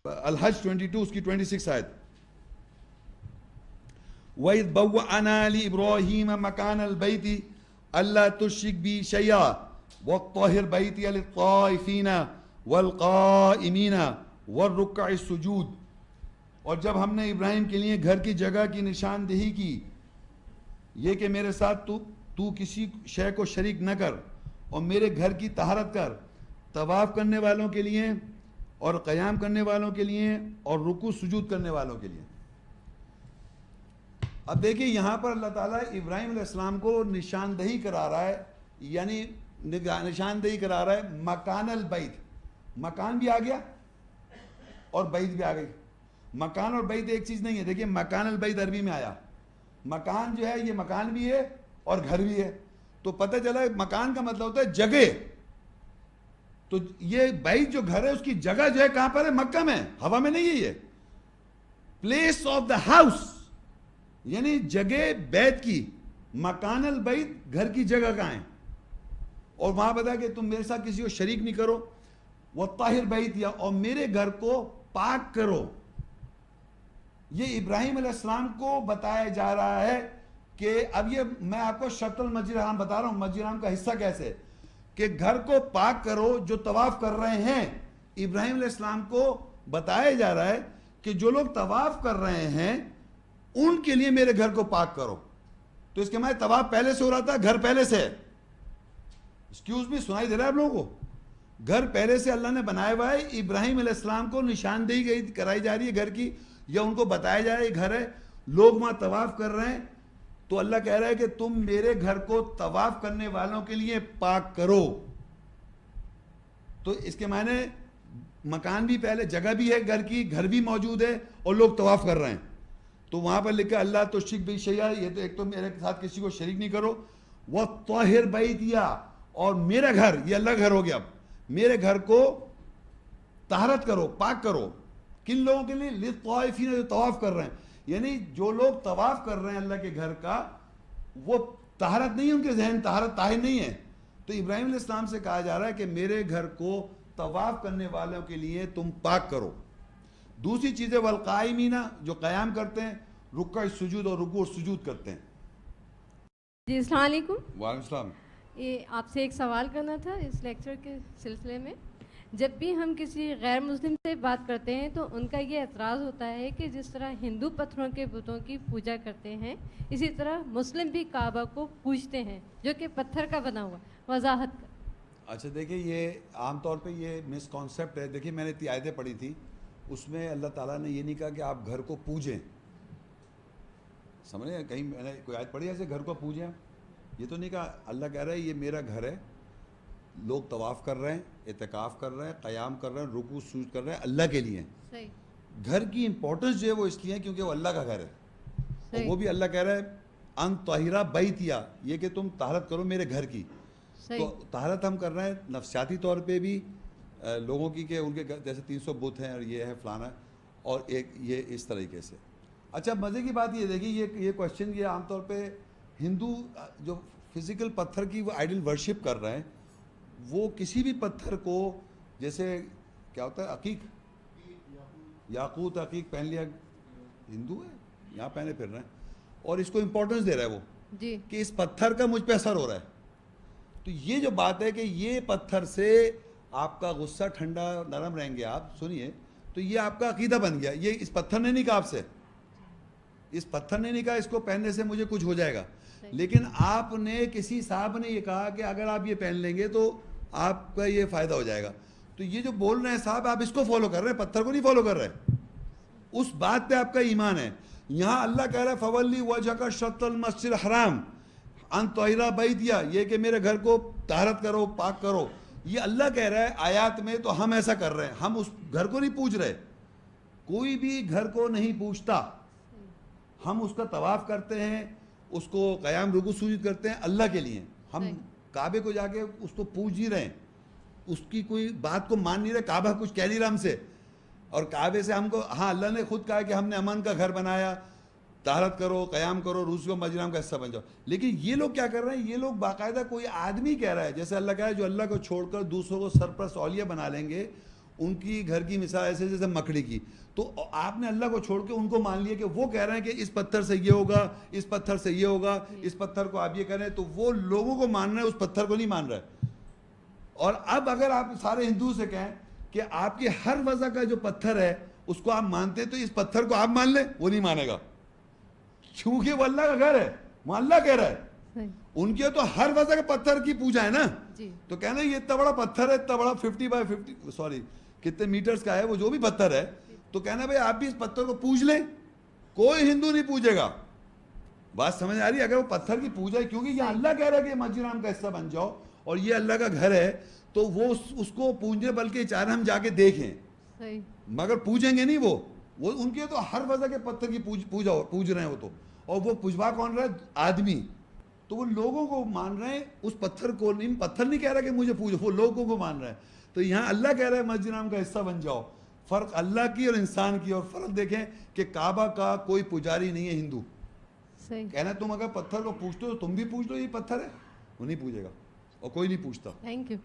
الحج 22 اس کی 26 آیت. وَإِذْ بَوَّأْنَا لِإِبْرَاهِيمَ مَكَانَ الْبَيْتِ أَلَّا تُشْرِكْ بِي شَيْئًا وَطَّهِّرْ بَيْتِيَ لِلطَّائِفِينَ وَالْقَائِمِينَ وَالرُّكَّعِ السُّجُودِ. اور جب ہم نے ابراہیم کے لیے گھر کی جگہ کی نشاندہی کی یہ کہ میرے ساتھ تو کسی شے کو شریک نہ کر اور میرے گھر کی طہارت کر، طواف کرنے والوں کے لیے اور قیام کرنے والوں کے لیے اور رکوع سجود کرنے والوں کے لیے. اب دیکھیں یہاں پر اللہ تعالیٰ ابراہیم علیہ السلام کو نشاندہی کرا رہا ہے، یعنی نشاندہی کرا رہا ہے مکان البیت. مکان بھی آ گیا اور بیت بھی آ گئی. مکان اور بیت ایک چیز نہیں ہے. دیکھیں مکان البیت عربی میں آیا. مکان جو ہے یہ مکان بھی ہے اور گھر بھی ہے، تو پتہ چلا مکان کا مطلب ہوتا ہے جگہ. تو یہ بیت جو گھر ہے اس کی جگہ جو ہے کہاں پر ہے؟ مکہ میں، ہوا میں نہیں ہے. یہ پلیس آف دا ہاؤس یعنی جگہ بیت کی. مکان البیت گھر کی جگہ کہاں ہے؟ اور وہاں بتا کہ تم میرے ساتھ کسی کو شریک نہیں کرو. وَطَّاہِرْ بَیْتِیَ اور میرے گھر کو پاک کرو. یہ ابراہیم علیہ السلام کو بتایا جا رہا ہے کہ اب یہ میں آپ کو شرط المسجد الحرام بتا رہا ہوں. مسجد الحرام کا حصہ کیسے کہ گھر کو پاک کرو. جو طواف کر رہے ہیں ابراہیم علیہ السلام کو بتایا جا رہا ہے کہ جو لوگ طواف کر رہے ہیں ان کے لیے میرے گھر کو پاک کرو. تو اس کے معنی طواف پہلے سے ہو رہا تھا، گھر پہلے سے ہے. ایکسکیوز می، سنائی دے رہا ہے آپ لوگوں کو؟ گھر پہلے سے اللہ نے بنایا ہوا ہے. ابراہیم علیہ السلام کو نشاندہی کرائی جا رہی ہے گھر کی، یا ان کو بتایا جا رہا ہے یہ گھر ہے. لوگ وہاں طواف کر رہے ہیں تو اللہ کہہ رہا ہے کہ تم میرے گھر کو طواف کرنے والوں کے لیے پاک کرو. تو اس کے معنی مکان بھی پہلے، جگہ بھی ہے گھر کی، گھر بھی موجود ہے اور لوگ طواف کر رہے ہیں. تو وہاں پر لکھا اللہ تشرک بی شیئا، یہ تو ایک تو میرے ساتھ کسی کو شریک نہیں کرو. وَطَّاہِرْ بَیْتِیَ اور میرا گھر، یہ اللہ گھر ہو گیا. اب میرے گھر کو طہارت کرو، پاک کرو. کن لوگوں کے لیے؟ للطائفین، جو طواف کر رہے ہیں. یعنی جو لوگ طواف کر رہے ہیں اللہ کے گھر کا، وہ طہارت نہیں ہے ان کے ذہن، طہارت طاہر نہیں ہے. تو ابراہیم علیہ السلام سے کہا جا رہا ہے کہ میرے گھر کو طواف کرنے والوں کے لیے تم پاک کرو. دوسری چیز ہے والقائمین، جو قیام کرتے ہیں، رکوع سجود اور رکوع سجود کرتے ہیں. جی السلام علیکم. وعلیکم السلام. یہ آپ سے ایک سوال کرنا تھا اس لیکچر کے سلسلے میں. جب بھی ہم کسی غیر مسلم سے بات کرتے ہیں تو ان کا یہ اعتراض ہوتا ہے کہ جس طرح ہندو پتھروں کے بتوں کی پوجا کرتے ہیں اسی طرح مسلم بھی کعبہ کو پوجتے ہیں جو کہ پتھر کا بنا ہوا. وضاحت کا. اچھا دیکھیں یہ عام طور پہ یہ مس کانسیپٹ ہے. دیکھیں میں نے آیتیں پڑھی تھی، اس میں اللہ تعالیٰ نے یہ نہیں کہا کہ آپ گھر کو پوجیں. سمجھے؟ کہیں میں نے کوئی آیت پڑھی ایسے گھر کو پوجیں، یہ تو نہیں کہا. اللہ کہہ رہا ہے یہ میرا گھر ہے، لوگ طواف کر رہے ہیں، اعتکاف کر رہے ہیں، قیام کر رہے ہیں، رکوع سجود کر رہے ہیں اللہ کے لیے. صحیح. گھر کی امپورٹنس جو ہے وہ اس لیے ہے کیونکہ وہ اللہ کا گھر ہے. اور وہ بھی اللہ کہہ رہا ہے ان طاہرہ بیتیا، یہ کہ تم طہارت کرو میرے گھر کی. تو طہارت ہم کر رہے ہیں نفسیاتی طور پہ بھی لوگوں کی کہ ان کے جیسے 300 بت ہیں اور یہ ہے فلانا، اور ایک یہ اس طریقے سے. اچھا مزے کی بات یہ دیکھیں یہ کوشچن یہ عام طور پہ ہندو جو فزیکل پتھر کی وہ آئیڈل ورشپ کر رہے ہیں، وہ کسی بھی پتھر کو جیسے کیا ہوتا ہے عقیق، یاقوت عقیق پہن لیا، ہندو ہے یہاں پہنے پھر رہے ہیں اور اس کو امپورٹنس دے رہا ہے وہ جی کہ اس پتھر کا مجھ پہ اثر ہو رہا ہے. تو یہ جو بات ہے کہ یہ پتھر سے آپ کا غصہ ٹھنڈا نرم رہیں گے آپ، سنیے، تو یہ آپ کا عقیدہ بن گیا. یہ اس پتھر نے نہیں کہا آپ سے، اس پتھر نے نہیں کہا اس کو پہننے سے مجھے کچھ ہو جائے گا، لیکن آپ نے کسی صاحب نے یہ کہا کہ اگر آپ یہ پہن لیں گے تو آپ کا یہ فائدہ ہو جائے گا. تو یہ جو بول رہے ہیں صاحب آپ اس کو فالو کر رہے ہیں، پتھر کو نہیں فالو کر رہے. اس بات پہ آپ کا ایمان ہے. یہاں اللہ کہہ رہا ہے فولی وجہک شطر المسجد الحرام ان طاہرہ بیتیا، یہ کہ میرے گھر کو طہارت کرو، پاک کرو. یہ اللہ کہہ رہا ہے آیات میں، تو ہم ایسا کر رہے ہیں. ہم اس گھر کو نہیں پوج رہے، کوئی بھی گھر کو نہیں پوجتا. ہم اس کا طواف کرتے ہیں، اس کو قیام رکوع سجود کرتے ہیں اللہ کے لیے. ہم کعبے کو جا کے اس کو پوج نہیں رہے، اس کی کوئی بات کو مان نہیں رہے. کعبہ کچھ کہہ نہیں رہا ہم سے، اور کعبے سے ہم کو، ہاں اللہ نے خود کہا کہ ہم نے امن کا گھر بنایا، طہارت کرو، قیام کرو، روس کو مسجد کا حصہ بن جاؤ. لیکن یہ لوگ کیا کر رہے ہیں؟ یہ لوگ باقاعدہ کوئی آدمی کہہ رہا ہے، جیسے اللہ کہا ہے جو اللہ کو چھوڑ کر دوسروں کو سرپرست اولیاء بنا لیں گے ان کی گھر کی مثال ایسے جیسے مکڑی کی. تو آپ نے اللہ کو چھوڑ کے ان کو مان لیا کہ وہ کہہ رہے ہیں کہ اس پتھر سے یہ ہوگا, اس پتھر سے یہ ہوگا, اس پتھر کو آپ یہ کریں, تو وہ لوگوں کو مان رہے ہیں, اس پتھر کو نہیں مان رہے. اور اب اگر آپ سارے ہندو سے کہیں کہ آپ کے ہر وضع کا جو پتھر ہے اس کو آپ مانتے ہیں, تو اس پتھر کو آپ مان لیں, وہ نہیں مانے گا, کیونکہ وہ اللہ کا گھر ہے, وہ اللہ کہہ رہا ہے. ان کے تو ہر وضع کے پتھر کی پوجا ہے نا, تو کہنا یہ اتنا بڑا پتھر ہے, اتنا بڑا 50x50 سوری کتنے میٹرز کا ہے وہ جو بھی پتھر ہے, تو کہنا بھائی آپ بھی اس پتھر کو پوج لیں, کوئی ہندو نہیں پوجے گا. بات سمجھ آ رہی ہے؟ اگر وہ پتھر کی پوجا ہے, کیونکہ یہ اللہ کہہ رہا ہے کہ مسجد حرام کا حصہ بن جاؤ اور یہ اللہ کا گھر ہے, تو وہ اس کو پوجنے بلکہ چاہے ہم جا کے دیکھیں, مگر پوجیں گے نہیں. وہ ان کے تو ہر وضع کے پتھر کی پوجا پوج رہے ہیں وہ تو, اور وہ پوجوا کون رہا ہے؟ آدمی. تو وہ لوگوں کو مان رہے ہیں, اس پتھر کو نہیں, پتھر نہیں کہہ رہا کہ مجھے پوجو, وہ لوگوں کو مان رہے ہیں. تو یہاں اللہ کہہ رہا ہے مسجد حرام کا حصہ بن جاؤ. فرق اللہ کی اور انسان کی, اور فرق دیکھیں کہ کعبہ کا کوئی پجاری نہیں ہے ہندو. کہنا تم اگر پتھر کو پوچھتے ہو تو تم بھی پوچھ لو یہ پتھر ہے, وہ نہیں پوچھے گا اور کوئی نہیں پوچھتا. Thank you.